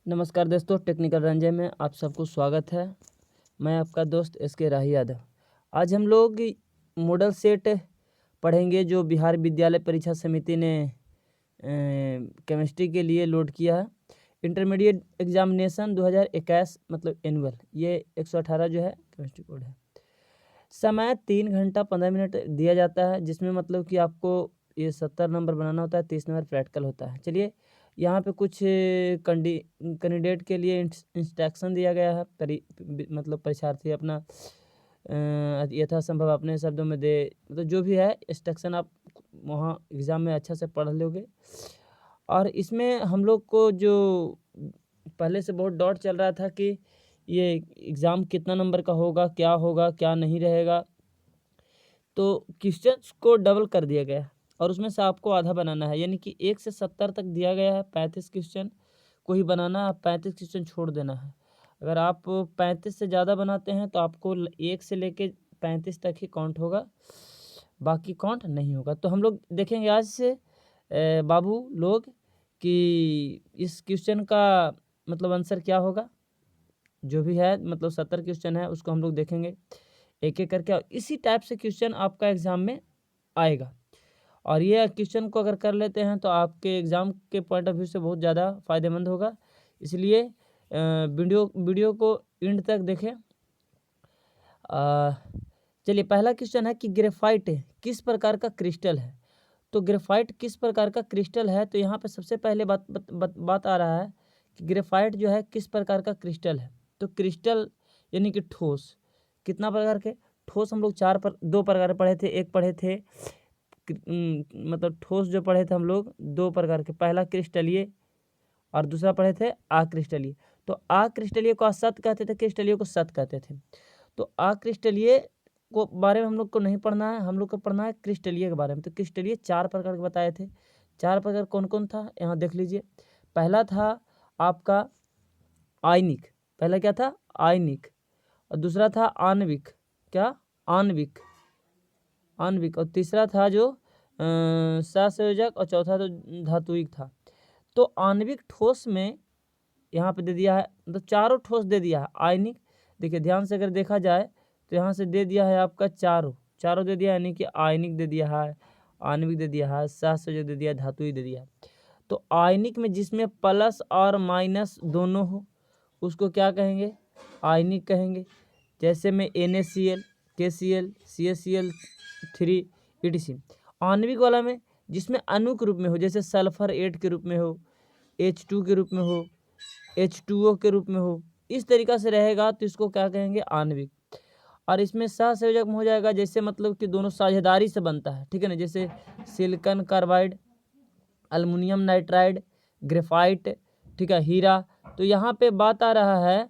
नमस्कार दोस्तों, टेक्निकल रंजय में आप सबको स्वागत है। मैं आपका दोस्त SK राही यादव। आज हम लोग मॉडल सेट पढ़ेंगे जो बिहार विद्यालय परीक्षा समिति ने केमिस्ट्री के लिए लोड किया है। इंटरमीडिएट एग्जामिनेशन 2021 मतलब एनुअल, ये 118 जो है केमिस्ट्री कोड है। समय 3 घंटा 15 मिनट दिया जाता है, जिसमें मतलब कि आपको ये 70 नंबर बनाना होता है, 30 नंबर प्रैक्टिकल होता है। चलिए, यहाँ पे कुछ कैंडिडेट के लिए इंस्ट्रक्शन दिया गया है। मतलब परीक्षार्थी अपना यथासंभव अपने शब्दों में दे, मतलब जो भी है इंस्ट्रक्शन आप वहाँ एग्ज़ाम में अच्छा से पढ़ लोगे। और इसमें हम लोग को जो पहले से बहुत डाउट चल रहा था कि ये एग्ज़ाम कितना नंबर का होगा, क्या नहीं रहेगा, तो क्वेश्चंस को डबल कर दिया गया है और उसमें से आपको आधा बनाना है। यानी कि 1 से 70 तक दिया गया है, 35 क्वेश्चन को ही बनाना है, 35 क्वेश्चन छोड़ देना है। अगर आप 35 से ज़्यादा बनाते हैं तो आपको 1 से लेके 35 तक ही काउंट होगा, बाकी काउंट नहीं होगा। तो हम लोग देखेंगे आज से बाबू लोग कि इस क्वेश्चन का मतलब आंसर क्या होगा। जो भी है मतलब 70 क्वेश्चन है उसको हम लोग देखेंगे एक एक करके, और इसी टाइप से क्वेश्चन आपका एग्ज़ाम में आएगा। और ये क्वेश्चन को अगर कर लेते हैं तो आपके एग्ज़ाम के पॉइंट ऑफ व्यू से बहुत ज़्यादा फ़ायदेमंद होगा। इसलिए वीडियो को एंड तक देखें। चलिए, पहला क्वेश्चन है कि ग्रेफाइट किस प्रकार का क्रिस्टल है। तो ग्रेफाइट किस प्रकार का क्रिस्टल है, तो यहाँ पे सबसे पहले बात आ रहा है कि ग्रेफाइट जो है किस प्रकार का क्रिस्टल है। तो क्रिस्टल यानी कि ठोस, कितना प्रकार के ठोस हम लोग दो प्रकार पढ़े थे। एक पढ़े थे मतलब ठोस जो पढ़े थे हम लोग 2 प्रकार के, पहला क्रिस्टलीय और दूसरा पढ़े थे अक्रिस्टलीय। तो अक्रिस्टलीय को असत कहते थे, क्रिस्टलीय को सत कहते थे। तो अक्रिस्टलीय को बारे में हम लोग को नहीं पढ़ना है, हम लोग को पढ़ना है क्रिस्टलीय के बारे में। तो क्रिस्टलीय 4 प्रकार के बताए थे। 4 प्रकार कौन कौन था यहाँ देख लीजिए। पहला था आपका आयनिक, पहला क्या था आयनिक, और दूसरा था आणविक, क्या आणविक, और तीसरा था जो सहसंयोजक, और चौथा तो धात्विक था। तो आणविक ठोस में यहाँ पे दे दिया है, मतलब चारों ठोस दे दिया है। आयनिक देखिए ध्यान से अगर देखा जाए तो यहाँ से दे दिया है आपका चारों दे दिया, यानी कि आयनिक दे दिया है, आणविक दे दिया है, सहसंयोजक दे दिया है, धात्विक दे दिया है। तो आयनिक में जिसमें प्लस और माइनस दोनों हो उसको क्या कहेंगे, आयनिक कहेंगे। जैसे में NaCl, KCl, CaCl3 etc। आणविक वाला में जिसमें अणु के रूप में हो, जैसे सल्फर 8 के रूप में हो, H2 के रूप में हो, H2O के रूप में हो, इस तरीक़ा से रहेगा तो इसको क्या कहेंगे, आणविक। और इसमें सहसंयोजक में हो जाएगा जैसे मतलब कि दोनों साझेदारी से बनता है, ठीक है ना, जैसे silicon carbide, aluminium nitride, graphite, ठीक है, हीरा। तो यहाँ पे बात आ रहा है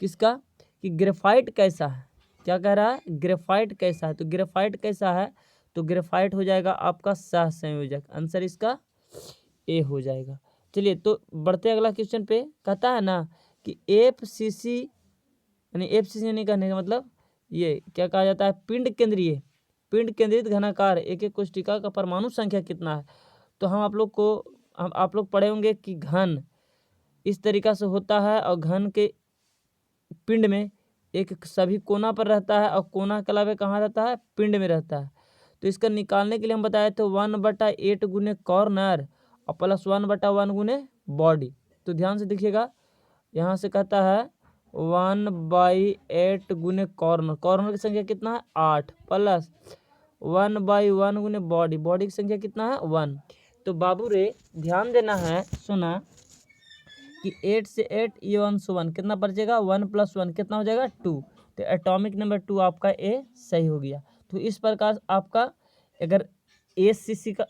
किसका, कि ग्रेफाइट कैसा है, क्या कह रहा है, ग्रेफाइट कैसा है। तो ग्रेफाइट कैसा है, तो ग्रेफाइट हो जाएगा आपका सहसंयोजक, आंसर इसका ए हो जाएगा। चलिए, तो बढ़ते अगला क्वेश्चन पे। कहता है ना कि FCC यानी कहने का मतलब ये क्या कहा जाता है, पिंड केंद्रित घनाकार एक एक कोशिका का परमाणु संख्या कितना है। तो हम आप लोग पढ़े होंगे कि घन इस तरीक़ा से होता है, और घन के पिंड में एक सभी कोना पर रहता है, और कोना के अलावा कहाँ रहता है, पिंड में रहता है। तो इसका निकालने के लिए हम बताए थे 1/8 गुने कॉर्नर और प्लस 1/1 गुने बॉडी। तो ध्यान से देखिएगा, यहाँ से कहता है 1/8 गुने कॉर्नर की संख्या कितना है 8, प्लस 1/1 गुने बॉडी की संख्या कितना है 1। तो बाबू रे ध्यान देना है, सुना कि 8 से 8 ये 1 से 1 कितना बचेगा, 1 + 1 कितना हो जाएगा 2। तो एटॉमिक नंबर 2 आपका ए सही हो गया। तो इस प्रकार आपका अगर ACC का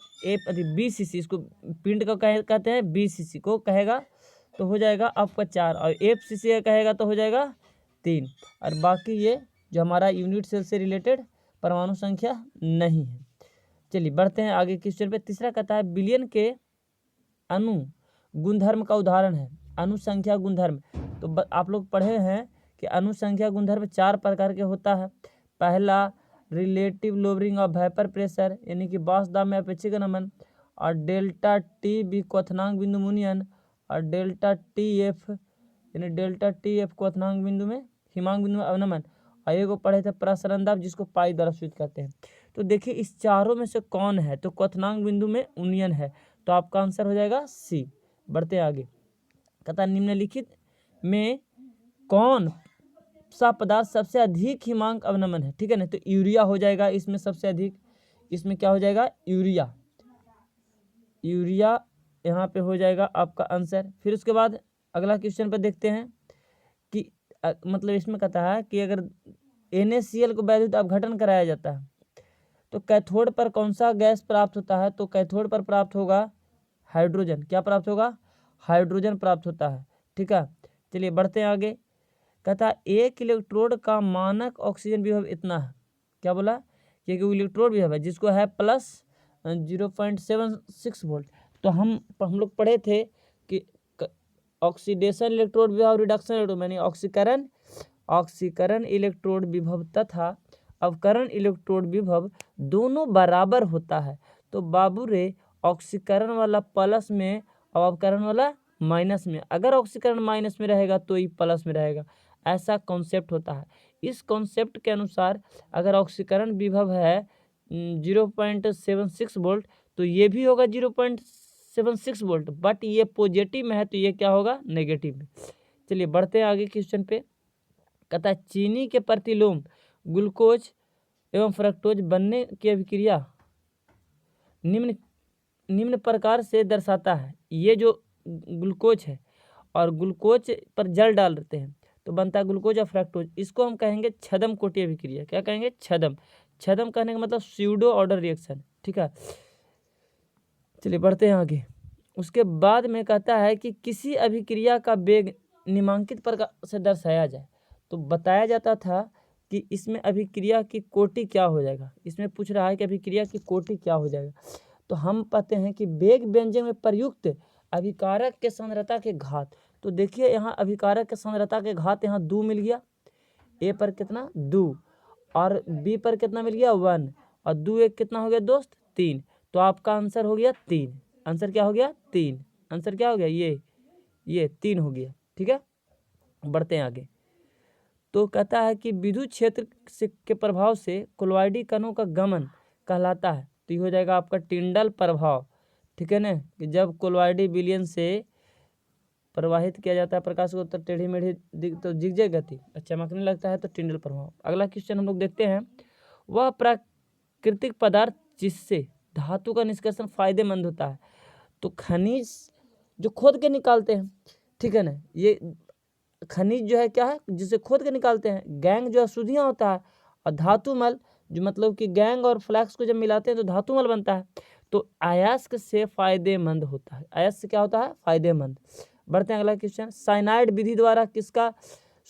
BCC, इसको पिंड का कहते हैं, BCC को कहेगा तो हो जाएगा आपका 4, और FCC का कहेगा तो हो जाएगा 3, और बाकी ये जो हमारा यूनिट सेल से रिलेटेड परमाणु संख्या नहीं है। चलिए बढ़ते हैं आगे क्वेश्चन पे। तीसरा कहता है बिलियन के अणु गुणधर्म का उदाहरण है, अनुसंख्या गुणधर्म। तो आप लोग पढ़े हैं कि अनुसंख्या गुणधर्म 4 प्रकार के होता है। पहला relative lowering of vapour pressure, यानी कि बाष्प दाब में अपेक्षिक नमन, और डेल्टा T भी क्वथनांक बिंदु मुनियन, और डेल्टा टी एफ यानी डेल्टा टी एफ क्वथनांक बिंदु में हिमांक बिंदु में अवनमन, और ये को पढ़े थे प्रसरण दाब जिसको पाई द्वारा सूचित करते हैं। तो देखिए इस चारों में से कौन है, तो क्वथनांक बिंदु में उन्नयन है, तो आपका आंसर हो जाएगा सी। बढ़ते आगे, कहता निम्नलिखित में कौन सा पदार्थ सबसे अधिक हिमांक अवनमन है, ठीक है ना, तो यूरिया हो जाएगा इसमें सबसे अधिक, इसमें क्या हो जाएगा यूरिया, यूरिया यहाँ पे हो जाएगा आपका आंसर। फिर उसके बाद अगला क्वेश्चन पर देखते हैं कि मतलब इसमें कहता है कि अगर NaCl को वैद्युत अपघटन कराया जाता है तो कैथोड पर कौन सा गैस प्राप्त होता है, तो कैथोड पर प्राप्त होगा हाइड्रोजन। क्या प्राप्त होगा, हाइड्रोजन प्राप्त होता है, ठीक है। चलिए बढ़ते हैं आगे, कहता है एक इलेक्ट्रोड का मानक ऑक्सीजन विभव इतना है, क्या बोला, क्योंकि इलेक्ट्रोड विभव है जिसको है प्लस 0.76 वोल्ट। तो हम लोग पढ़े थे कि ऑक्सीडेशन इलेक्ट्रोड विभव, रिडक्शन इलेक्ट्रोड यानी ऑक्सीकरण इलेक्ट्रोड विभव तथा अवकरण इलेक्ट्रोड विभव दोनों बराबर होता है। तो बाबू रे ऑक्सीकरण वाला प्लस में और अवकरण वाला माइनस में, अगर ऑक्सीकरण माइनस में रहेगा तो ये प्लस में रहेगा, ऐसा कॉन्सेप्ट होता है। इस कॉन्सेप्ट के अनुसार अगर ऑक्सीकरण विभव है 0.76 वोल्ट तो ये भी होगा 0.76 वोल्ट, बट ये पॉजिटिव में है तो ये क्या होगा नेगेटिव में। चलिए बढ़ते हैं आगे क्वेश्चन पे, कहता है चीनी के प्रतिलोम ग्लूकोज एवं फ्रक्टोज बनने की अभिक्रिया निम्न प्रकार से दर्शाता है। ये जो ग्लूकोज है और ग्लूकोज पर जल डाल देते हैं तो बनता है ग्लूकोज और फ्रक्टोज, इसको हम कहेंगे छदम कोटि अभिक्रिया। क्या कहेंगे, छदम। छदम कहने का मतलब स्यूडो ऑर्डर रिएक्शन, ठीक है। चलिए बढ़ते हैं आगे, उसके बाद में कहता है कि किसी अभिक्रिया का वेग निम्नांकित प्रकार से दर्शाया जाए, तो बताया जाता था कि इसमें अभिक्रिया की कोटि क्या हो जाएगा, इसमें पूछ रहा है कि अभिक्रिया की कोटि क्या हो जाएगा। तो हम पाते हैं कि वेग व्यंजक में प्रयुक्त अभिकारक के सांद्रता के घात, तो देखिए यहाँ अभिकारक के सांद्रता के घात यहाँ 2 मिल गया, ए पर कितना 2 और बी पर कितना मिल गया 1 और 2 एक कितना हो गया दोस्त 3, तो आपका आंसर हो गया 3। आंसर क्या हो गया 3, आंसर क्या हो गया ये 3 हो गया, ठीक है। बढ़ते हैं आगे, तो कहता है कि विद्युत क्षेत्र के प्रभाव से कोलॉइडी कणों का गमन कहलाता है, तो ये हो जाएगा आपका टिंडल प्रभाव, ठीक है ना, कि जब कोलॉइडी विलयन से प्रवाहित किया जाता है प्रकाश को तो टेढ़ी मेढ़ी तो जिगजैग गति चमकने लगता है, तो टिंडल प्रभाव। अगला क्वेश्चन हम लोग देखते हैं, वह प्राकृतिक पदार्थ जिससे धातु का निष्कर्षण फायदेमंद होता है, तो खनिज जो खोद के निकालते हैं, ठीक है ना, ये खनिज जो है क्या है जिसे खोद के निकालते हैं, गैंग जो अशुद्धियाँ होता है, और धातुमल जो मतलब कि गैंग और फ्लैक्स को जब मिलाते हैं तो धातुमल बनता है, तो अयस्क से फायदेमंद होता है। अयस्क से क्या होता है फायदेमंद। बढ़ते हैं अगला क्वेश्चन, साइनाइड विधि द्वारा किसका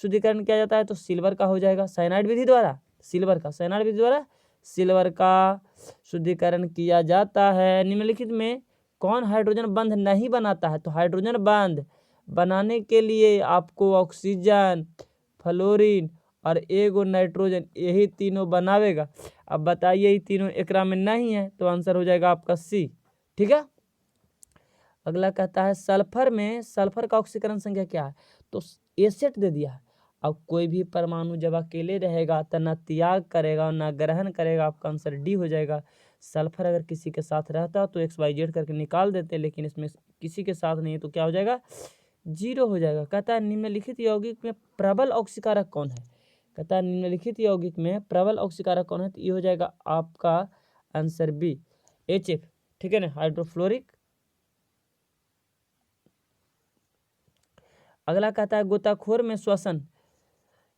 शुद्धिकरण किया जाता है, तो सिल्वर का हो जाएगा। साइनाइड विधि द्वारा सिल्वर का, साइनाइड विधि द्वारा सिल्वर का शुद्धिकरण किया जाता है। निम्नलिखित में कौन हाइड्रोजन बंध नहीं बनाता है, तो हाइड्रोजन बंध बनाने के लिए आपको ऑक्सीजन, फ्लोरीन और एगो नाइट्रोजन यही तीनों बनावेगा। अब बताइए ये तीनों एकरा में नहीं है, तो आंसर हो जाएगा आपका सी, ठीक है। अगला कहता है सल्फर में सल्फर का ऑक्सीकरण संख्या क्या है, तो एसेट दे दिया है। अब कोई भी परमाणु जब अकेले रहेगा तो ना त्याग करेगा ना ग्रहण करेगा, आपका आंसर डी हो जाएगा। सल्फर अगर किसी के साथ रहता तो XYZ करके निकाल देते, लेकिन इसमें किसी के साथ नहीं है तो क्या हो जाएगा 0 हो जाएगा। कहता है निम्नलिखित यौगिक में प्रबल ऑक्सीकारक कौन है, कहता है निम्नलिखित यौगिक में प्रबल ऑक्सीकारक कौन है, तो ये हो जाएगा आपका आंसर बी HF, ठीक है ना, हाइड्रोफ्लोरिक। अगला कहता है गोताखोर में श्वसन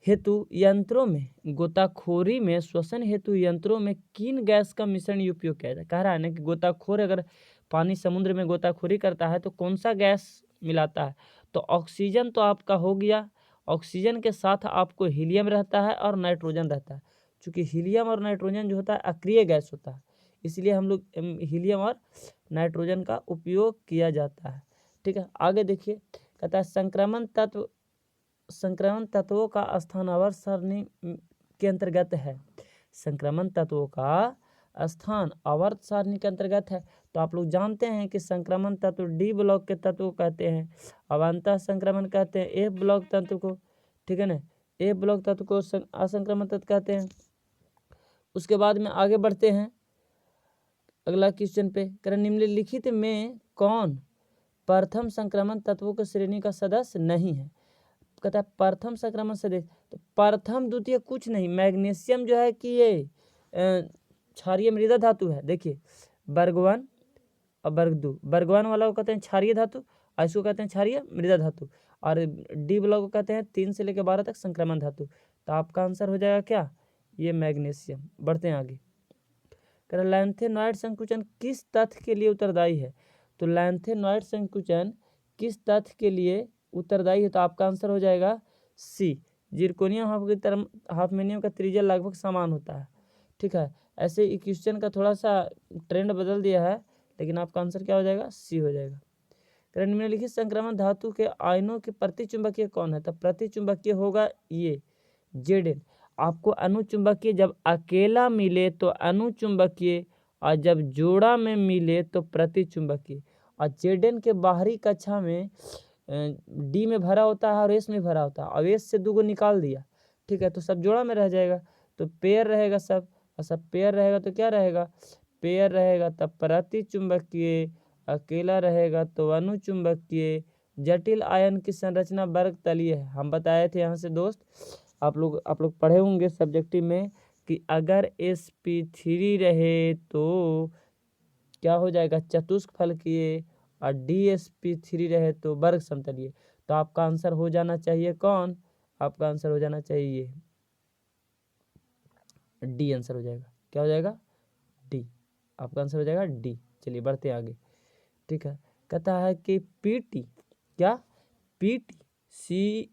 हेतु यंत्रों में गोताखोरी में श्वसन हेतु यंत्रों में किन गैस का मिश्रण उपयोग किया जाए। कह रहा है ना कि गोताखोर अगर पानी समुद्र में गोताखोरी करता है तो कौन सा गैस मिलाता है, तो ऑक्सीजन तो आपका हो गया, ऑक्सीजन के साथ आपको हीलियम रहता है और नाइट्रोजन रहता है। चूँकि हीलियम और नाइट्रोजन जो होता है अक्रिय गैस होता है, इसलिए हम लोग हीलियम और नाइट्रोजन का उपयोग किया जाता है, ठीक है। आगे देखिए, कहता है संक्रमण तत्वों का स्थान आवर्त सारणी के अंतर्गत है। संक्रमण तत्वों का स्थान आवर्त सारणी के अंतर्गत है, तो तो आप लोग जानते हैं कि संक्रमण तत्व डी ब्लॉक के तत्व को कहते हैं, अब अंतः संक्रमण कहते हैं ए ब्लॉक तत्व को, ठीक है ना, ए ब्लॉक तत्व को असंक्रमण तत्व कहते हैं। उसके बाद में आगे बढ़ते हैं अगला क्वेश्चन पे, करें निम्नलिखित में कौन प्रथम संक्रमण तत्वों की श्रेणी का सदस्य नहीं है। कहता है प्रथम संक्रमण सदस्य, तो प्रथम द्वितीय कुछ नहीं, मैग्नीशियम जो है कि ये क्षारीय मृदा धातु है। देखिए वर्ग 1 और वर्ग 2, वर्ग 1 वाला को कहते हैं क्षारीय धातु, और इसको कहते हैं क्षारीय मृदा धातु, और डी ब्लॉक को कहते हैं 3 से लेकर 12 तक संक्रमण धातु। तो आपका आंसर हो जाएगा क्या, ये मैग्नीशियम। बढ़ते हैं आगे, कह लैंथेनॉइड संकुचन किस तथ्य के लिए उत्तरदायी है। तो लैंथेनॉइड संकुचन किस तथ्य के लिए उत्तरदायी है, तो आपका आंसर हो जाएगा सी, जिरकोनियम हाफमेनियम का त्रिज्या लगभग समान होता है, ठीक है। ऐसे ही क्वेश्चन का थोड़ा सा ट्रेंड बदल दिया है, लेकिन आपका आंसर क्या हो जाएगा, सी हो जाएगा। निम्नलिखित संक्रमण धातु के आयनों के प्रतिचुंबकीय कौन है, तो प्रतिचुंबकीय होगा ये जेडेन। आपको अनुचुंबकीय जब अकेला मिले तो अनुचुंबकीय, और जब जोड़ा में मिले तो प्रतिचुंबकीय। और जेडेन के बाहरी कक्षा में डी में भरा होता है और एस में भरा होता है, और एस से 2 को निकाल दिया, ठीक है, तो सब जोड़ा में रह जाएगा, तो पेयर रहेगा सब, और सब पेयर रहेगा तो क्या रहेगा, पेयर रहेगा तब प्रतिचुंबकीय, अकेला रहेगा तो अनुचुंबकीय। जटिल आयन की संरचना वर्ग तलीय है, हम बताए थे यहाँ से दोस्त, आप लोग पढ़े होंगे सब्जेक्टिव में कि अगर sp3 रहे तो क्या हो जाएगा, चतुष्क फलकीय, और dsp3 रहे तो वर्ग समतलीय। तो आपका आंसर हो जाना चाहिए कौन, आपका आंसर हो जाना चाहिए डी, आंसर हो जाएगा, क्या हो जाएगा, डी, आपका आंसर हो जाएगा डी। चलिए बढ़ते आगे, ठीक है। कहता है कि पीटी, क्या पीटी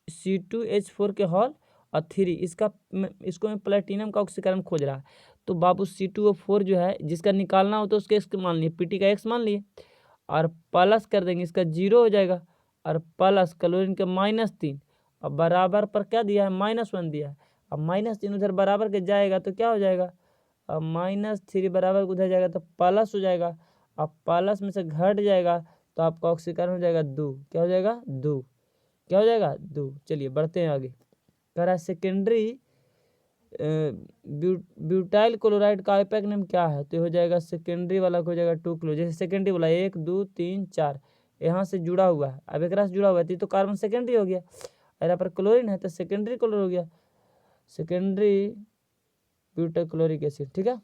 C2H4 के हॉल और 3, इसको मैं प्लेटिनम का ऑक्सीकरण खोज रहा है, तो बाबू C2O4 जो है जिसका निकालना हो तो उसके एक्स मान लिए, पीटी का एक्स मान लिए, और प्लस कर देंगे, इसका 0 हो जाएगा, और प्लस क्लोरीन का -3, और बराबर पर क्या दिया है, -1 दिया है। अब -3 उधर बराबर के जाएगा तो क्या हो जाएगा, अब -3 बराबर उधर जाएगा तो प्लस हो जाएगा, अब प्लस में से घट जाएगा तो आपका ऑक्सीकरण हो जाएगा 2, क्या हो जाएगा 2, क्या हो जाएगा 2। चलिए बढ़ते हैं आगे, कह रहा है सेकेंडरी ब्यूटाइल क्लोराइड का आईपैक नेम क्या है, तो हो जाएगा सेकेंडरी वाला हो जाएगा 2 किलो, जैसे सेकेंडरी बोला 1 2 3 4 यहाँ से जुड़ा हुआ है, अब एक से जुड़ा हुआ है तो कार्बन सेकेंडरी हो गया, और यहाँ पर क्लोरीन है तो सेकेंडरी क्लोर हो गया, सेकेंडरी ब्यूटाइल क्लोरिक एसिड, ठीक है।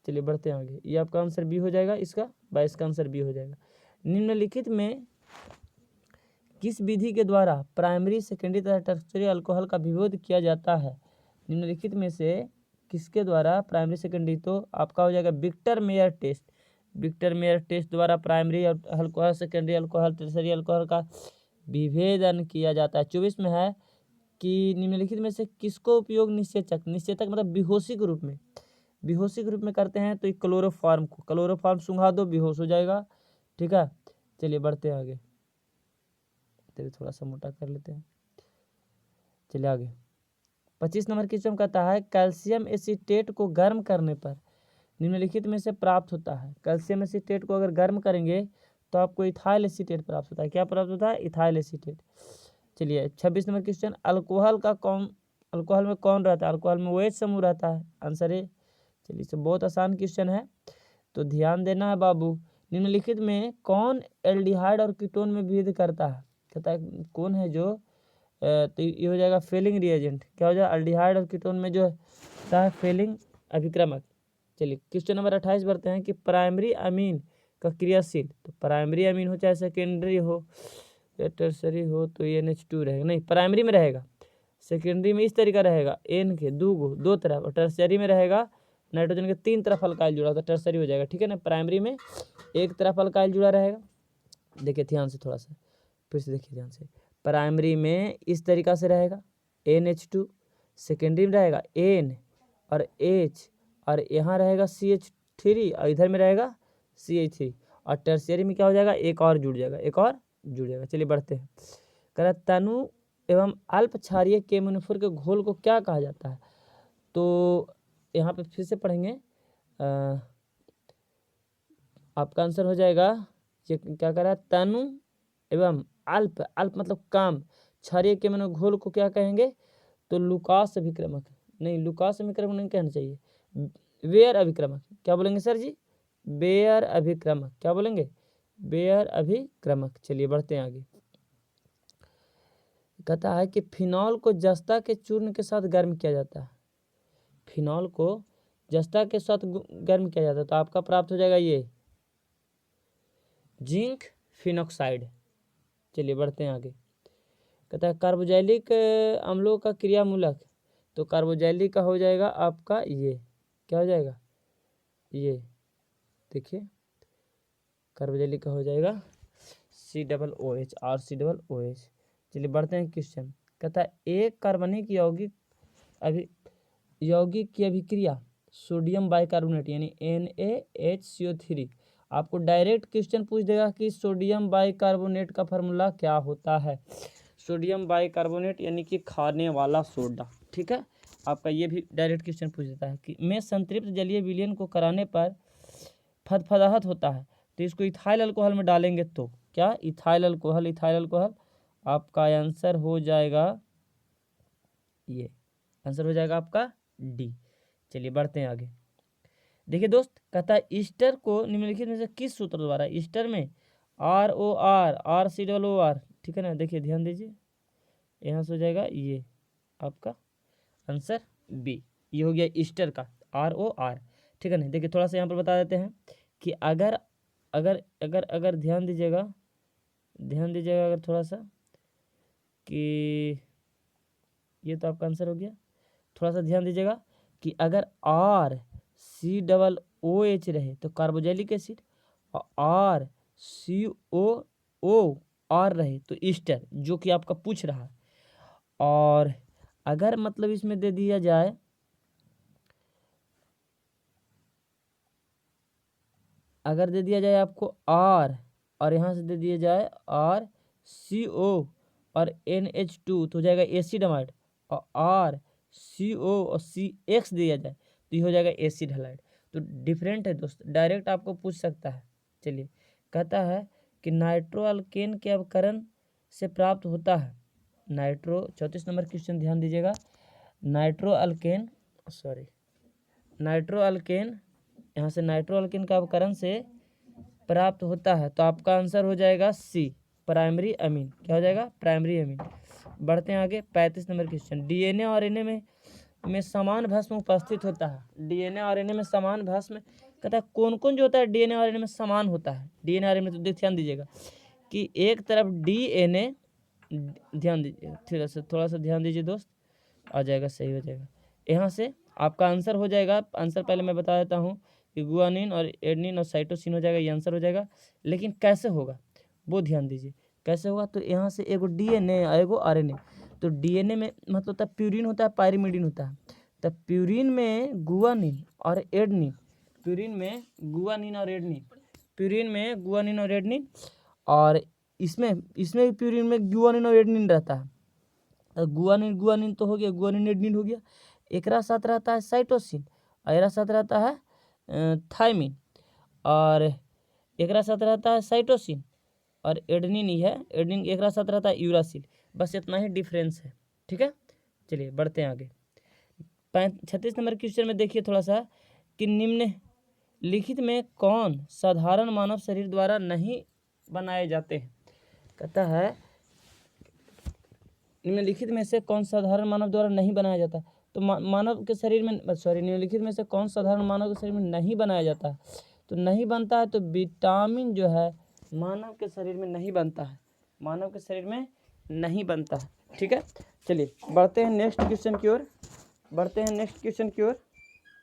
चलिए बढ़ते हैं आगे, ये आपका आंसर बी हो जाएगा, इसका 22 का आंसर बी हो जाएगा। निम्नलिखित में किस विधि के द्वारा प्राइमरी सेकेंडरी तथा टर्शियरी अल्कोहल का विरोध किया जाता है, निम्नलिखित में से किसके द्वारा प्राइमरी सेकेंडरी, तो आपका हो जाएगा Victor Meyer test, Victor Meyer test द्वारा primary alcohol, secondary alcohol, tertiary alcohol का विभेदन किया जाता है। 24 में है कि निम्नलिखित में से किसको उपयोग निषेचक, निषेचक मतलब बेहोशी के रूप में, बेहोशी के रूप में करते हैं, तो ये क्लोरोफॉर्म को, क्लोरोफॉर्म सूंघा दो बेहोश हो जाएगा, ठीक है। चलिए बढ़ते हैं आगे, तेरे थोड़ा सा मोटा कर लेते हैं, चलिए आगे 25 नंबर क्वेश्चन कहता है कैल्शियम एसीटेट को गर्म करने पर निम्नलिखित में से प्राप्त होता है। कैल्शियम एसीटेट को अगर गर्म करेंगे तो आपको इथाइल एसीटेट प्राप्त होता है, क्या प्राप्त होता है, इथाइल एसीटेट। चलिए 26 नंबर क्वेश्चन, अल्कोहल में कौन रहता है, अल्कोहल में OH समूह रहता है, आंसर है। चलिए तो बहुत आसान क्वेश्चन है, तो ध्यान देना है बाबू। निम्नलिखित में कौन एल्डिहाइड और कीटोन में भेद करता है, कहता है कौन है जो, तो ये हो जाएगा फेलिंग रिएजेंट, क्या हो जाएगा, एल्डिहाइड और कीटोन में जो है फेलिंग अभिक्रमक। चलिए क्वेश्चन नंबर 28 बढ़ते हैं कि प्राइमरी अमीन का क्रियाशील, तो प्राइमरी अमीन हो चाहे सेकेंडरी हो या टर्सरी हो तो NH2 रहेगा, नहीं प्राइमरी में रहेगा, सेकेंडरी में इस तरीका रहेगा N के 2 तरफ, और टर्सरी में रहेगा नाइट्रोजन के 3 तरफ अल्काइल जुड़ा, तो टर्सरी हो जाएगा, ठीक है ना। प्राइमरी में एक तरफ अल्काइल जुड़ा रहेगा, देखिए ध्यान से, थोड़ा सा फिर से देखिए ध्यान से, प्राइमरी में इस तरीका से रहेगा NH2, सेकेंडरी में रहेगा N और H, और यहाँ रहेगा CH3, और इधर में रहेगा CH3, और टर्शियरी में क्या हो जाएगा, एक और जुड़ जाएगा, एक और जुड़ जाएगा। चलिए बढ़ते हैं, कह रहा तनु एवं अल्प क्षारीय केमोनिफर के घोल को क्या कहा जाता है, तो यहाँ पे फिर से पढ़ेंगे, आपका आंसर हो जाएगा, ये क्या कर रहा है, तनु एवं अल्प, अल्प मतलब काम, क्षारीय के मैंने घोल को क्या कहेंगे, तो लुकास अभिक्रमक, नहीं लुकास अभिक्रमक नहीं कहना चाहिए, बेयर अभिक्रमक, क्या बोलेंगे सर जी, बेयर अभिक्रमक, क्या बोलेंगे, बेयर अभिक्रमक। चलिए बढ़ते हैं आगे। कहता है कि फिनॉल को जस्ता के चूर्ण के साथ गर्म किया जाता है, फिनॉल को जस्ता के साथ गर्म किया जाता है, तो आपका प्राप्त हो जाएगा ये जिंक फिनॉक्साइड। चलिए बढ़ते हैं आगे। कहता है कार्बोजैलिक अम्लों का क्रियामूलक, तो कार्बोजैलिक का हो जाएगा आपका ये, क्या हो जाएगा, ये देखिए कार्बोजैलिक का हो जाएगा COOH, RCOOH। चलिए बढ़ते हैं क्वेश्चन। कहता है एक कार्बनिक यौगिक की अभिक्रिया सोडियम बाइकार्बोनेट यानी NaHCO3, आपको डायरेक्ट क्वेश्चन पूछ देगा कि सोडियम बाइकार्बोनेट का फार्मूला क्या होता है, सोडियम बाइकार्बोनेट यानी कि खाने वाला सोडा, ठीक है। आपका ये भी डायरेक्ट क्वेश्चन पूछ देता है कि में संतृप्त जलीय विलयन को कराने पर फदफदाहट होता है, तो इसको इथाइल अल्कोहल में डालेंगे तो क्या, इथाइल अल्कोहल, इथाइल अल्कोहल। आपका आंसर हो जाएगा ये, आंसर हो जाएगा आपका डी। चलिए बढ़ते हैं आगे। देखिए दोस्त, कहता है ईस्टर को निम्नलिखित में से किस सूत्र द्वारा, ईस्टर में ROR, ठीक है ना, देखिए ध्यान दीजिए, यहाँ से हो जाएगा ये आपका आंसर बी, ये हो गया ईस्टर का ROR, ठीक है ना। देखिए थोड़ा सा यहाँ पर बता देते हैं कि अगर अगर अगर अगर ध्यान दीजिएगा अगर थोड़ा सा कि ये तो आपका आंसर हो गया, थोड़ा सा ध्यान दीजिएगा कि अगर RCOOH रहे तो कार्बोजैलिक एसिड, और RCOOR रहे तो ईस्टर, जो कि आपका पूछ रहा है। और अगर मतलब इसमें दे दिया जाए, अगर दे दिया जाए आपको R और यहाँ से दे दिया जाए RCO और NH2 तो हो जाएगा एसिड अमाइड, और RCO और CX दिया जाए तो ये हो जाएगा एसिड हैलाइड। तो डिफरेंट है दोस्त, डायरेक्ट आपको पूछ सकता है। चलिए कहता है कि नाइट्रो अल्केन के अवकरण से प्राप्त होता है, नाइट्रो 34 नंबर क्वेश्चन ध्यान दीजिएगा, नाइट्रो अल्केन यहाँ से नाइट्रो अल्केन का अवकरण से प्राप्त होता है, तो आपका आंसर हो जाएगा सी, प्राइमरी अमीन, क्या हो जाएगा, प्राइमरी अमीन। बढ़ते हैं आगे। 35 नंबर क्वेश्चन, DNA और RNA में समान भस्म उपस्थित होता है, DNA और RNA में समान भस्म, कहता है कौन कौन जो होता है DNA और RNA में समान होता है, DNA और RNA में, तो ध्यान दीजिएगा कि एक तरफ DNA, ध्यान दीजिए थोड़ा सा ध्यान दीजिए दोस्त, आ जाएगा, सही हो जाएगा। यहाँ से आपका आंसर हो जाएगा, आंसर पहले मैं बता देता हूँ कि गुआनिन और एडेनिन और साइटोसिन हो जाएगा, ये आंसर हो जाएगा। लेकिन कैसे होगा वो ध्यान दीजिए, कैसे होगा, तो यहाँ से एगो DNA और एगो RNA, तो DNA में मतलब होता है प्यूरिन होता है, पायरिमिडिन होता है, तो प्यूरिन में गुआनिन और एडेनिन, और इसमें प्यूरिन में गुआनिन और एडेनिन रहता है, तो गुआनिन तो हो गया, गुआनिन एडेनिन हो गया, एकरा साथ रहता है साइटोसिन, और एकरा साथ रहता है थायमिन, और एकरा साथ रहता है साइटोसिन, और एडेनिन ही है, एडेनिन एकरा साथ रहता है यूरासिल। बस इतना ही डिफरेंस है, ठीक है। चलिए बढ़ते हैं आगे। 36 नंबर क्वेश्चन में देखिए थोड़ा सा कि निम्नलिखित में कौन साधारण मानव शरीर द्वारा नहीं बनाए जाते हैं, कहता है निम्नलिखित में से कौन साधारण मानव द्वारा नहीं बनाया जाता, तो मानव के शरीर में निम्नलिखित में से कौन साधारण मानव के शरीर में नहीं बनाया जाता, तो नहीं बनता है, तो विटामिन जो है मानव के शरीर में नहीं बनता है, मानव के शरीर में नहीं बनता है, ठीक है। चलिए बढ़ते हैं नेक्स्ट क्वेश्चन की ओर,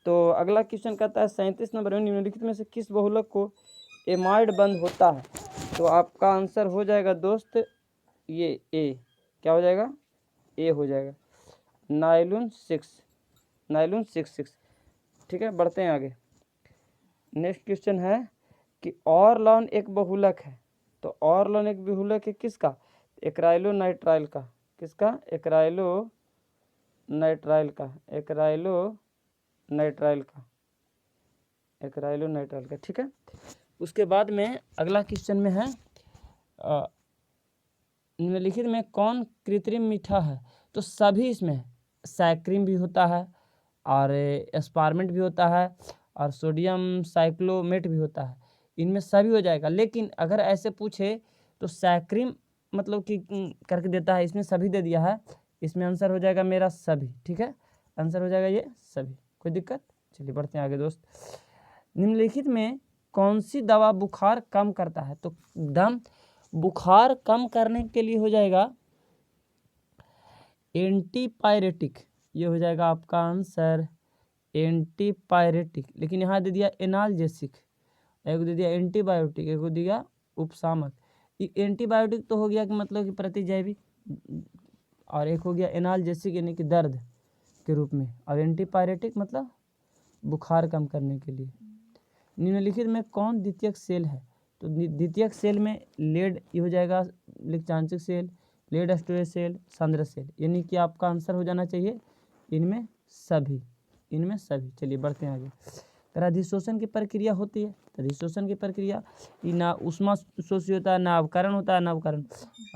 तो अगला क्वेश्चन कहता है 37 नंबर में, निम्नलिखित में से किस बहुलक को एमाइड बंद होता है, तो आपका आंसर हो जाएगा दोस्त ये ए, क्या हो जाएगा, ए हो जाएगा, नाइलून 6, ठीक है। बढ़ते हैं आगे। नेक्स्ट क्वेश्चन है कि ऑरलॉन एक बहुलक है, तो ऑरलॉन एक बहुलक है किसका, एक्राइलोनाइट्राइल का, किसका, एक्राइलोनाइट्राइल का, ठीक है। उसके बाद में अगला क्वेश्चन में है निम्नलिखित में कौन कृत्रिम मीठा है? तो सभी इसमें है, सैक्रिन भी होता है और एस्पार्मेंट भी होता है और सोडियम साइक्लोमेट भी होता है, इनमें सभी हो जाएगा। लेकिन अगर ऐसे पूछे तो सैक्रिन मतलब कि करके देता है, इसमें सभी दे दिया है, इसमें आंसर हो जाएगा मेरा सभी। ठीक है, आंसर हो जाएगा ये सभी, कोई दिक्कत? चलिए बढ़ते हैं आगे दोस्त। निम्नलिखित में कौन सी दवा बुखार कम करता है? तो दम बुखार कम करने के लिए हो जाएगा एंटीपायरेटिक, ये हो जाएगा आपका आंसर एंटीपायरेटिक। लेकिन यहाँ दे दिया एनाल्जेसिक, एक दे दिया एंटीबायोटिक, एक को दिया उपशामक। एंटीबायोटिक तो हो गया कि मतलब कि प्रतिजैविक, और एक हो गया एनाल्जेसिक यानी कि दर्द के रूप में, और एंटीपायरेटिक मतलब बुखार कम करने के लिए। निम्नलिखित में कौन द्वितीयक सेल है? तो द्वितीयक सेल में लेड ये हो जाएगा लिक्चांशिक सेल, लेड स्टोरेज सेल, सांद्र सेल, यानी कि आपका आंसर हो जाना चाहिए इनमें सभी, इनमें सभी। चलिए बढ़ते हैं आगे। अधिशोषण की प्रक्रिया होती है, अधिशोषण की प्रक्रिया ना उष्मा शोषी होता है, ना अवकरण होता है, ना अवकरण।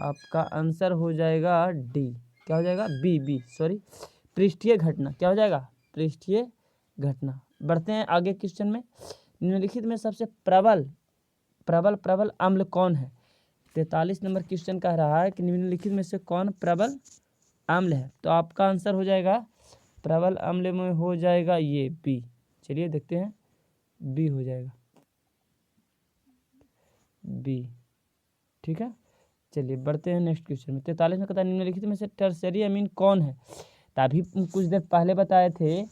आपका आंसर हो जाएगा डी, क्या हो जाएगा? बी सॉरी, पृष्ठीय घटना। क्या हो जाएगा? पृष्ठीय घटना। बढ़ते हैं आगे क्वेश्चन में। निम्नलिखित में सबसे प्रबल अम्ल कौन है? 43 नंबर क्वेश्चन कह रहा है कि निम्नलिखित में से कौन प्रबल अम्ल है? तो आपका आंसर हो जाएगा प्रबल अम्ल में हो जाएगा ये बी। चलिए देखते हैं, बी हो जाएगा बी। ठीक है, चलिए बढ़ते हैं नेक्स्ट क्वेश्चन में। 43 में कहता है निम्नलिखित में से टर्सरी अमीन कौन है? तो अभी कुछ देर पहले बताए थे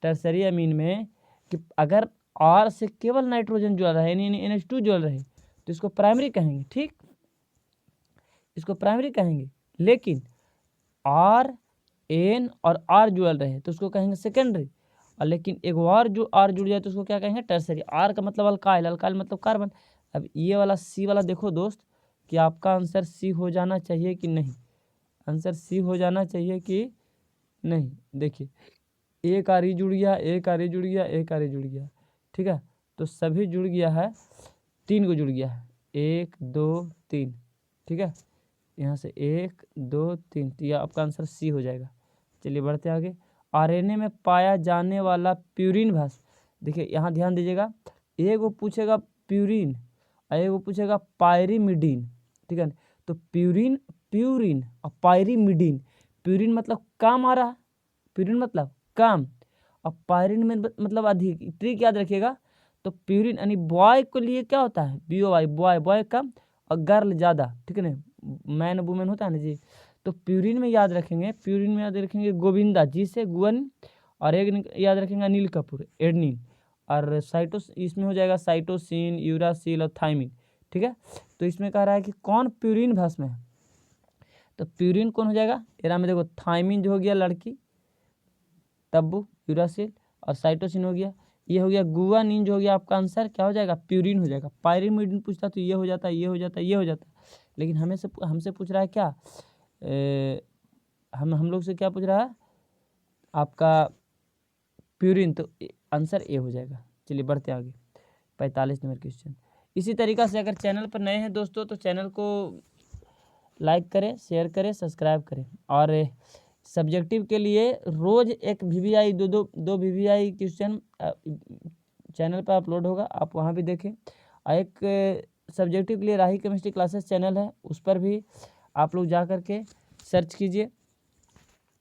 टर्सरी अमीन में कि अगर R से केवल नाइट्रोजन जुड़ रहा है यानी NH2 जुड़ रहे तो इसको प्राइमरी कहेंगे। ठीक, इसको प्राइमरी कहेंगे। लेकिन R N और R जुड़ रहे तो उसको कहेंगे सेकेंडरी। और लेकिन एक और जो R जुड़ जाए तो उसको क्या कहेंगे? टर्सरी। R का मतलब अल्काइल, अल्काइल मतलब कार्बन। अब ये वाला सी वाला देखो दोस्त कि आपका आंसर सी हो जाना चाहिए कि नहीं, आंसर सी हो जाना चाहिए कि नहीं। देखिए एक आर ई जुड़ गया, एक आर ई जुड़ गया, एक आर ई जुड़ गया। ठीक है, तो सभी जुड़ गया है, 3 को जुड़ गया है, 1 2 3। ठीक है, यहाँ से 1 2 3, तो यह आपका आंसर सी हो जाएगा। चलिए बढ़ते आगे। आरएनए में पाया जाने वाला प्यूरिन भस्म, देखिए यहाँ ध्यान दीजिएगा, एक वो पूछेगा प्यूरिन और एक वो पूछेगा पायरीमिडीन। ठीक है, तो प्यूरिन और पायरीमिडीन, प्यूरिन मतलब काम आ रहा, प्यूरिन मतलब काम, और पायरिन में मतलब अधिक। ट्रिक याद रखिएगा, तो प्यूरिन यानी बॉय के लिए क्या होता है? BOY, बॉय, बॉय कम और गर्ल ज़्यादा। ठीक है ना, मैन वुमेन होता है ना जी। तो प्यूरिन में याद रखेंगे, प्यूरिन में याद रखेंगे गोविंदा जी से गुअन, और एक याद रखेंगे अनिल कपूर एडनिन, और साइटोस इसमें हो जाएगा साइटोसिन, यूरासिल और थाइमिन। ठीक है, तो इसमें कह रहा है कि कौन प्यूरिन भस्म है? तो प्यूरिन कौन हो जाएगा? एरा में देखो थाइमिन जो हो गया लड़की, तब्बू, यूरासिल, और साइटोसिन हो गया, ये हो गया गुआनिन जो हो गया। आपका आंसर क्या हो जाएगा? प्यूरिन हो जाएगा। पायरीमिडीन पूछता तो ये हो जाता, ये हो जाता, ये हो जाता, लेकिन हमसे पूछ रहा है क्या, हम लोग से क्या पूछ रहा है? आपका प्यूरिन, तो आंसर ए हो जाएगा। चलिए बढ़ते आगे। 45 नंबर क्वेश्चन। इसी तरीक़ा से अगर चैनल पर नए हैं दोस्तों तो चैनल को लाइक करें, शेयर करें, सब्सक्राइब करें, और सब्जेक्टिव के लिए रोज़ एक VVI दो VVI क्वेश्चन चैनल पर अपलोड होगा, आप वहाँ भी देखें। और एक सब्जेक्टिव के लिए राही केमिस्ट्री क्लासेस चैनल है, उस पर भी आप लोग जा कर के सर्च कीजिए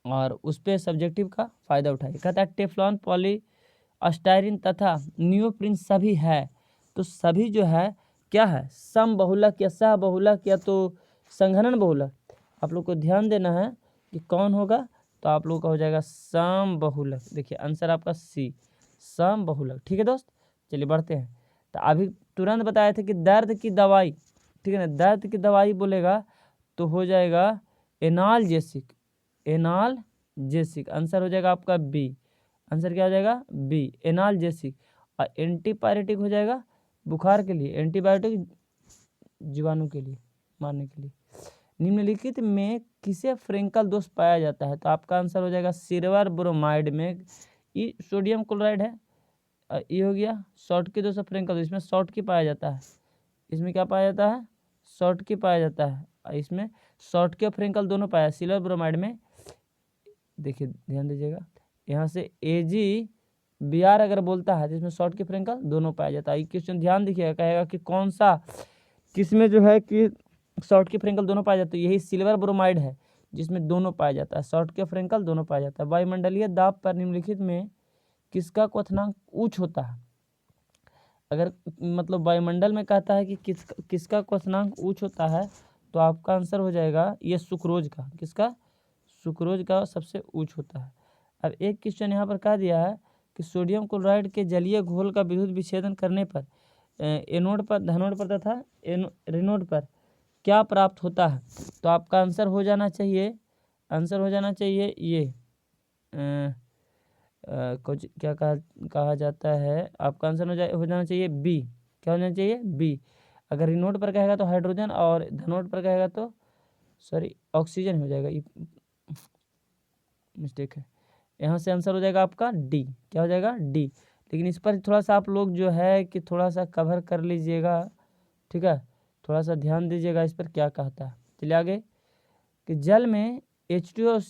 और उस पर सब्जेक्टिव का फ़ायदा उठाइए। कहता है टेफ्लॉन, पॉलीस्टाइरिन तथा नियोप्रीन सभी है, तो सभी जो है क्या है? समबहुलक या सहबहुलक या तो संघनन बहुलक। आप लोग को ध्यान देना है कि कौन होगा, तो आप लोग का हो जाएगा समबहुलक। देखिए आंसर आपका सी, समबहुलक। ठीक है दोस्त, चलिए बढ़ते हैं। तो अभी तुरंत बताए थे कि दर्द की दवाई, ठीक है ना, दर्द की दवाई बोलेगा तो हो जाएगा एनाल्जेसिक, एनाल्जेसिक। आंसर हो जाएगा आपका बी, आंसर क्या हो जाएगा? B, analgesic. और एंटीपायरेटिक हो जाएगा बुखार के लिए, एंटीबायोटिक जीवाणु के लिए, मारने के लिए। निम्नलिखित में किसे फ्रेंकल दोष पाया जाता है? तो आपका आंसर हो जाएगा सिल्वर ब्रोमाइड में, ये सोडियम क्लोराइड है, ये हो गया शॉर्ट की 200 फ्रेंकल, इसमें शॉर्ट की पाया जाता है, इसमें क्या पाया जाता है, शॉर्ट की पाया जाता है, और इसमें शॉर्ट की और फ्रेंकल दोनों पाया। सिल्वर ब्रोमाइड में देखिए ध्यान दीजिएगा, यहाँ से AgBr अगर बोलता है तो इसमें शॉर्ट की फ्रेंकल दोनों पाया जाता है। ये क्वेश्चन ध्यान देखिएगा, कहेगा कि कौन सा किसमें जो है कि शॉर्ट की फ्रेंकल दोनों पाया जाता है, यही सिल्वर ब्रोमाइड है जिसमें दोनों पाया जाता है, शॉर्ट के फ्रेंकल दोनों पाया जाता है। वायुमंडलीय दाब पर निम्नलिखित में किसका क्वथनांक उच्च होता है? अगर मतलब वायुमंडल में कहता है कि किसका क्वथनांक उच्च होता है, तो आपका आंसर हो जाएगा ये सुक्रोज का। किसका? सुक्रोज का सबसे उच्च होता है। अब एक क्वेश्चन यहाँ पर कह दिया है कि सोडियम क्लोराइड के जलीय घोल का विद्युत विच्छेदन करने पर एनोड पर, धनोड पर तथा ऋणोड पर क्या प्राप्त होता है? तो आपका आंसर हो जाना चाहिए, आंसर हो जाना चाहिए ये कुछ क्या कहा जाता है, आपका आंसर हो जाना चाहिए बी। क्या हो जाना चाहिए? बी। अगर ऋणोड पर कहेगा तो हाइड्रोजन, और धनोड पर कहेगा तो सॉरी ऑक्सीजन हो जाएगा, ये मिस्टेक है। यहाँ से आंसर हो जाएगा आपका डी। क्या हो जाएगा? डी। लेकिन इस पर थोड़ा सा आप लोग जो है कि थोड़ा सा कवर कर लीजिएगा, ठीक है, थोड़ा सा ध्यान दीजिएगा इस पर क्या कहता है। चलिए आगे, कि जल में H2 और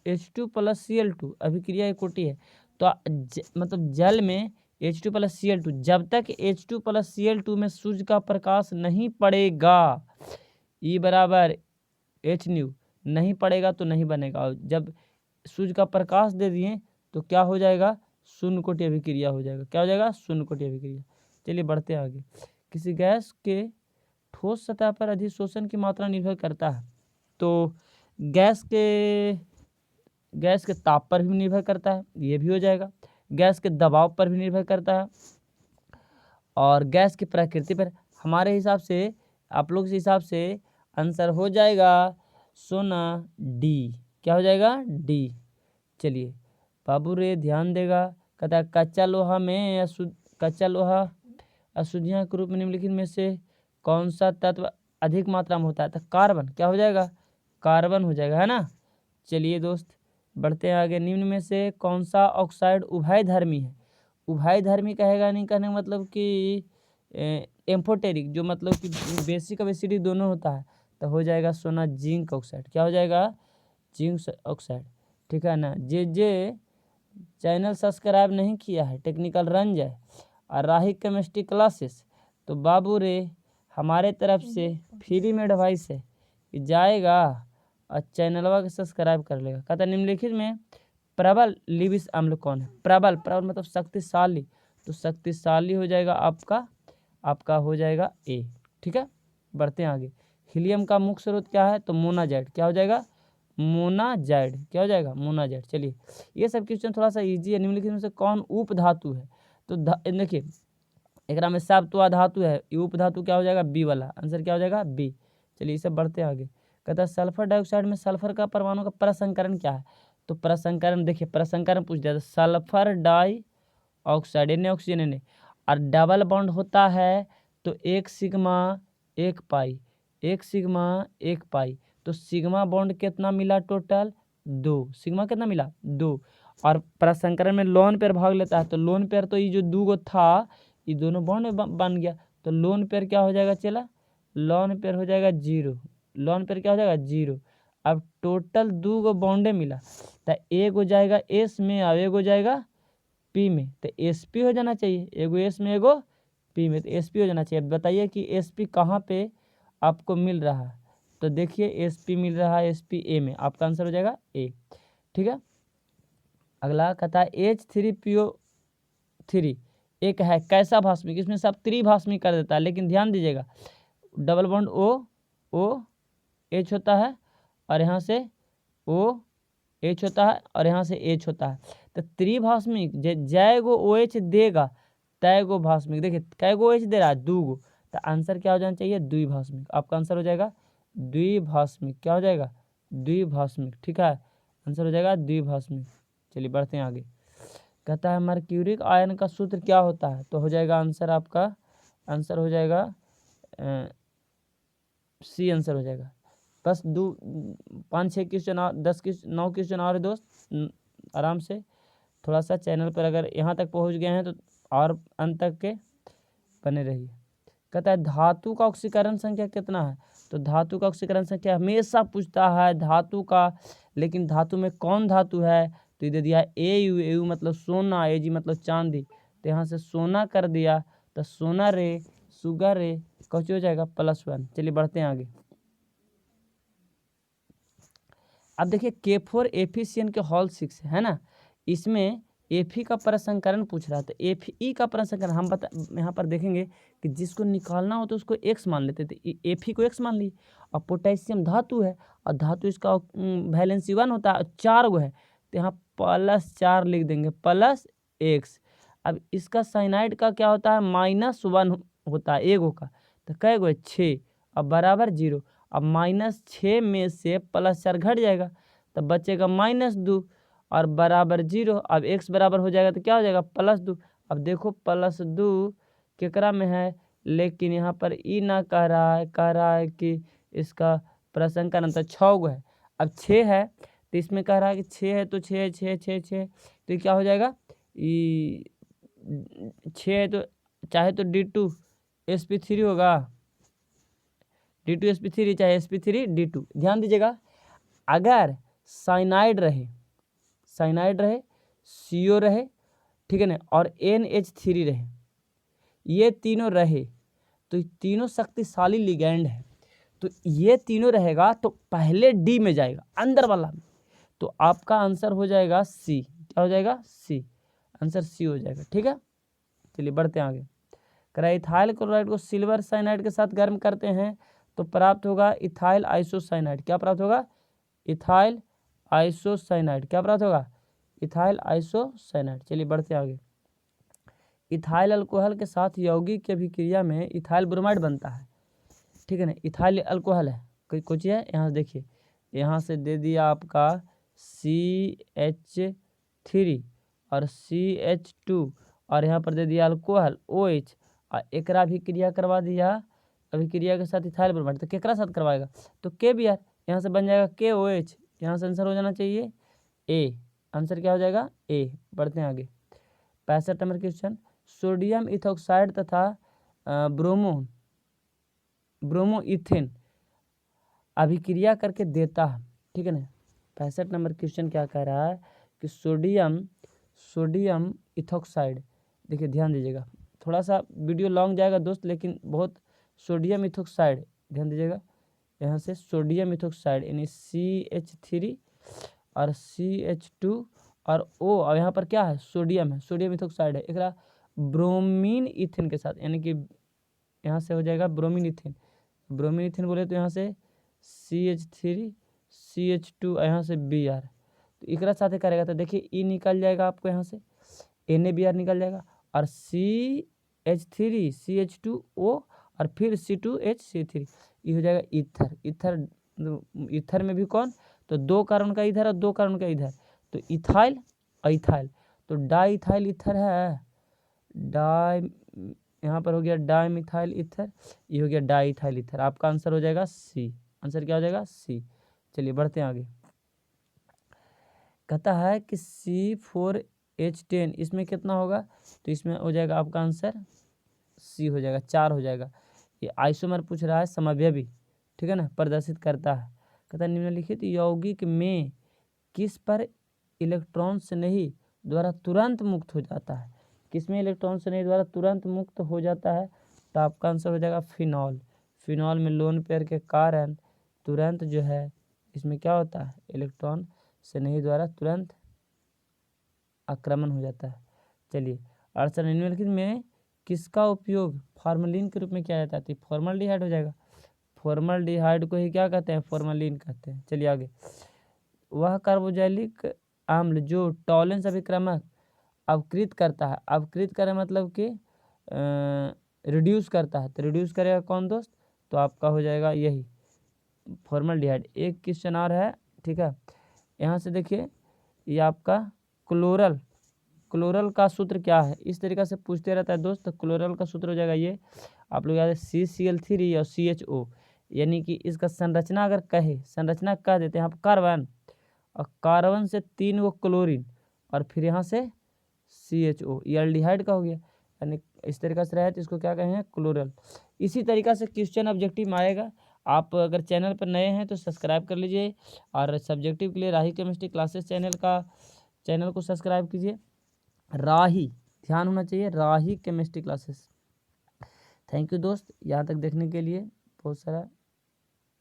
H2 प्लस Cl2 अभिक्रिया एकोटी है। तो मतलब जल में H2 प्लस Cl2, जब तक H2 प्लस Cl2 में सूर्य का प्रकाश नहीं पड़ेगा, E बराबर H न्यू, नहीं पड़ेगा तो नहीं बनेगा, और जब सूर्य का प्रकाश दे दिए तो क्या हो जाएगा? शून्य कोटि अभिक्रिया हो जाएगा। क्या हो जाएगा? शून्य कोटि अभिक्रिया। चलिए बढ़ते हैं आगे। किसी गैस के ठोस सतह पर अधिशोषण की मात्रा निर्भर करता है। तो गैस के ताप पर भी निर्भर करता है, ये भी हो जाएगा। गैस के दबाव पर भी निर्भर करता है, और गैस की प्रकृति पर। हमारे हिसाब से, आप लोग के हिसाब से आंसर हो जाएगा सोना डी। क्या हो जाएगा? डी। चलिए बाबू रे ध्यान देगा, कहता है कच्चा लोहा में कच्चा लोहा अशुद्धियाँ के रूप में निम्नलिखित में से कौन सा तत्व अधिक मात्रा में होता है? तो कार्बन। क्या हो जाएगा? कार्बन हो जाएगा, है ना। चलिए दोस्त बढ़ते हैं आगे। निम्न में से कौन सा ऑक्साइड उभयधर्मी है? उभयधर्मी कहेगा नहीं, कहने का मतलब कि एम्फोटेरिक, जो मतलब कि बेसिक और एसिडिक दोनों होता है, तो हो जाएगा सोना जिंक ऑक्साइड। क्या हो जाएगा? जिंक ऑक्साइड, ठीक है ना। जे चैनल सब्सक्राइब नहीं किया है, टेक्निकल रंज है और राही केमिस्ट्री क्लासेस, तो बाबू रे हमारे तरफ से फ्री में एडवाइस है कि जाएगा और चैनलवा के सब्सक्राइब कर लेगा। कहता निम्नलिखित में प्रबल लिविस अम्ल कौन है? प्रबल मतलब शक्तिशाली, तो शक्तिशाली हो जाएगा आपका हो जाएगा ए। ठीक है, बढ़ते हैं आगे। हीलियम का मुख्य स्रोत क्या है? तो मोनाजाइट। क्या हो जाएगा? मोनाजाइट। क्या हो जाएगा? मोनाजाइट। चलिए ये सब क्वेश्चन थोड़ा सा इजी है। निम्नलिखित में से कौन उप धातु है? तो देखिए एक में सप्तवा धातु है, ये उप धातु क्या हो जाएगा? बी वाला। आंसर क्या हो जाएगा? बी। चलिए इसे बढ़ते आगे। कहता है सल्फर डाइऑक्साइड में सल्फर का परमाणु का प्रसंकरण क्या है? तो प्रसंकरण देखिए, प्रसंकरण पूछ दिया, सल्फर डाई ऑक्साइड ने ऑक्सीजन ने, और डबल बॉन्ड होता है तो 1 सिग्मा 1 पाई, 1 सिग्मा 1 पाई, तो सिग्मा बॉन्ड कितना मिला? टोटल 2। सिग्मा कितना मिला? 2। और प्रसंकरण में लोन पेयर भाग लेता है, तो लोन पेयर तो ये जो 2 गो था ये दोनों बॉन्ड बन गया, तो लोन पेयर क्या हो जाएगा? चला लोन पेयर हो जाएगा 0। लोन पेयर क्या हो जाएगा? 0। अब टोटल 2 गो बॉन्डे मिला, तो एक हो जाएगा एस में और एक हो जाएगा पी में, तो एस पी हो जाना चाहिए। एगो एस में एगो पी में, तो एस पी हो जाना चाहिए। अब बताइए कि एस पी कहाँ पे आपको मिल रहा है? तो देखिए एस पी मिल रहा है एस पी ए में, आपका आंसर हो जाएगा ए। ठीक है, अगला कहता है H3PO3 एक है कैसा भास्मिक? इसमें सब त्रिभास्मिक कर देता है, लेकिन ध्यान दीजिएगा डबल बॉन्ड O H होता है, और यहाँ से OH होता है, और यहाँ से H होता है। तो त्रिभास्मिक जय गो OH देगा तय गो भास्मिक। देखिए कै गो OH दे रहा है? 2 गो, तो आंसर क्या हो जाना चाहिए? द्विभास्मिक। आपका आंसर हो जाएगा द्विभास्मिक। क्या हो जाएगा? द्विभास्मिक। ठीक है, आंसर हो जाएगा द्विभास्मिक। चलिए बढ़ते हैं आगे। कहता है मर्क्यूरिक आयन का सूत्र क्या होता है? तो हो जाएगा आंसर, आपका आंसर हो जाएगा सी आंसर हो जाएगा। बस 5-6 क्वेश्चन और 9 क्वेश्चन और दोस्त, आराम से थोड़ा सा चैनल पर अगर यहाँ तक पहुँच गए हैं तो और अंत तक के बने रहिए। कहता है धातु का ऑक्सीकरण संख्या कितना है, तो धातु का ऑक्सीकरण संख्या हमेशा पूछता है धातु का, लेकिन धातु में कौन धातु है, तो ये दे दिया AU मतलब सोना, AG मतलब चांदी, तो यहाँ से सोना कर दिया, तो सोना रे सुगर रे कौन हो जाएगा +1। चलिए बढ़ते हैं आगे। अब देखिए K4 एफिशिएंट के होल 6 है ना, इसमें Fe का प्रसंकरण पूछ रहा था। Fe का प्रसंकरण हम यहाँ पर देखेंगे कि जिसको निकालना हो तो उसको x मान लेते थे, Fe को x मान ली। और पोटेशियम धातु है और धातु इसका वैलेंसी 1 होता है, 4 गो है, तो यहाँ +4 लिख देंगे +x। अब इसका साइनाइड का क्या होता है, -1 होता है एक गो का, तो कै गो है 6, अब बराबर 0। अब -6 में से +4 घट जाएगा, तब बचेगा -2 और बराबर 0। अब x बराबर हो जाएगा तो क्या हो जाएगा +2। अब देखो +2 केकरा में है, लेकिन यहाँ पर ई ना कह रहा है कि इसका प्रसंकरण अंतर 6 गो है। अब 6 है तो इसमें कह रहा है कि 6 है तो 6 6 6 6, तो क्या हो जाएगा, ई 6 है तो चाहे तो D2sp3 होगा, D2sp3 चाहे sp3D2। ध्यान दीजिएगा, अगर साइनाइड रहे CO रहे, ठीक है ना, और NH3 रहे, ये तीनों रहे, तो तीनों शक्तिशाली लिगैंड है, तो ये तीनों रहेगा तो पहले D में जाएगा अंदर वाला में, तो आपका आंसर हो जाएगा C। क्या हो जाएगा C, आंसर C हो जाएगा। ठीक है, चलिए बढ़ते हैं आगे। करा इथाइल क्लोराइड को सिल्वर साइनाइड के साथ गर्म करते हैं तो प्राप्त होगा इथाइल आइसोसाइनाइड। क्या प्राप्त होगा, इथाइल आइसोसाइनाइड। क्या प्राप्त होगा, इथाइल आइसोसाइनाइड। चलिए बढ़ते आगे। इथाइल अल्कोहल के साथ यौगिक की अभिक्रिया में इथाइल ब्रोमाइड बनता है, ठीक है ना। इथाइल अल्कोहल है, कुछ है, यहाँ देखिए, यहाँ से दे दिया आपका CH3 और CH2 और यहाँ पर दे दिया अल्कोहल OH और एकरा अभिक्रिया करवा दिया, अभिक्रिया के साथ इथाइल ब्रोमाइड, तो केकरा साथ करवाएगा, तो KBr, यहाँ से बन जाएगा KOH। यहाँ से आंसर हो जाना चाहिए A, आंसर क्या हो जाएगा A। बढ़ते हैं आगे। 65 नंबर क्वेश्चन, सोडियम इथोक्साइड तथा ब्रोमो इथेन अभिक्रिया करके देता है, ठीक है ना। 65 नंबर क्वेश्चन क्या कह रहा है कि सोडियम इथोक्साइड, देखिए ध्यान दीजिएगा, थोड़ा सा वीडियो लॉन्ग जाएगा दोस्त, लेकिन बहुत, सोडियम इथोक्साइड ध्यान दीजिएगा, यहाँ से सोडियम इथोक्साइड यानी CH3 और CH2 और O, और यहाँ पर क्या है सोडियम है, सोडियम इथोक्साइड है, एक ब्रोमीन इथेन के साथ, यानी कि यहाँ से हो जाएगा ब्रोमीन इथेन। ब्रोमीन इथेन बोले तो यहाँ से CH3 CH2 यहाँ से Br, तो एक साथ करेगा तो देखिए E निकल जाएगा आपको, यहाँ से NaBr निकल जाएगा और CH3 CH2O और फिर C2H3, ये हो जाएगा ईथर। ईथर में भी कौन, तो 2 कार्बन का इधर और 2 कार्बन का इधर, तो इथाइल और इथाइल, तो डाई इथाइल ईथर है, डाई, यहाँ पर हो गया डाई मिथाइल ईथर, ये हो गया डाई इथाइल ईथर। आपका आंसर हो जाएगा C, आंसर क्या हो जाएगा C। चलिए बढ़ते हैं आगे। कहता है कि C4H10 इसमें कितना होगा, तो इसमें हो जाएगा आपका आंसर C हो जाएगा, 4 हो जाएगा। ये आइसोमर पूछ रहा है, समव्यवी, ठीक है ना, प्रदर्शित करता है। कहता है निम्नलिखित यौगिक में किस पर इलेक्ट्रॉन से नहीं द्वारा तुरंत मुक्त हो जाता है, किसमें इलेक्ट्रॉन से नहीं द्वारा तुरंत मुक्त हो जाता है, तो आपका आंसर हो जाएगा फिनॉल। फिनॉल में लोन पेयर के कारण तुरंत जो है इसमें क्या होता है, इलेक्ट्रॉन से नहीं द्वारा तुरंत आक्रमण हो जाता है। चलिए, अड़सठ निम्नलिखित में किसका उपयोग फॉर्मलिन के रूप में किया जाता है, तो फॉर्मल्डिहाइड हो जाएगा। फॉर्मल्डिहाइड को ही क्या कहते हैं, फॉर्मलिन कहते हैं। चलिए आगे। वह कार्बोक्सिलिक अम्ल जो टॉलेंस अभिक्रमक अवकृत करता है, अवकृत करे मतलब कि रिड्यूस करता है, तो रिड्यूस करेगा कौन दोस्त, तो आपका हो जाएगा यही फॉर्मल्डिहाइड। एक क्वेश्चन और है, ठीक है, यहाँ से देखिए, ये आपका क्लोरल का सूत्र क्या है, इस तरीक़े से पूछते रहता है दोस्त। तो क्लोरल का सूत्र हो जाएगा ये, आप लोग याद है CCl3 और CHO, यानी कि इसका संरचना अगर संरचना कह देते हैं आप कार्बन, और कार्बन से 3 गो क्लोरीन और फिर यहाँ से CHO, ये एल्डिहाइड का हो गया। यानी इस तरीका से रहे तो इसको क्या कहेंगे, क्लोरल। इसी तरीका से क्वेश्चन ऑब्जेक्टिव में आएगा। आप अगर चैनल पर नए हैं तो सब्सक्राइब कर लीजिए, और सब्जेक्टिव के लिए राही केमिस्ट्री क्लासेस चैनल को सब्सक्राइब कीजिए। राही, ध्यान होना चाहिए, राही केमिस्ट्री क्लासेस। थैंक यू दोस्त, यहाँ तक देखने के लिए बहुत सारा।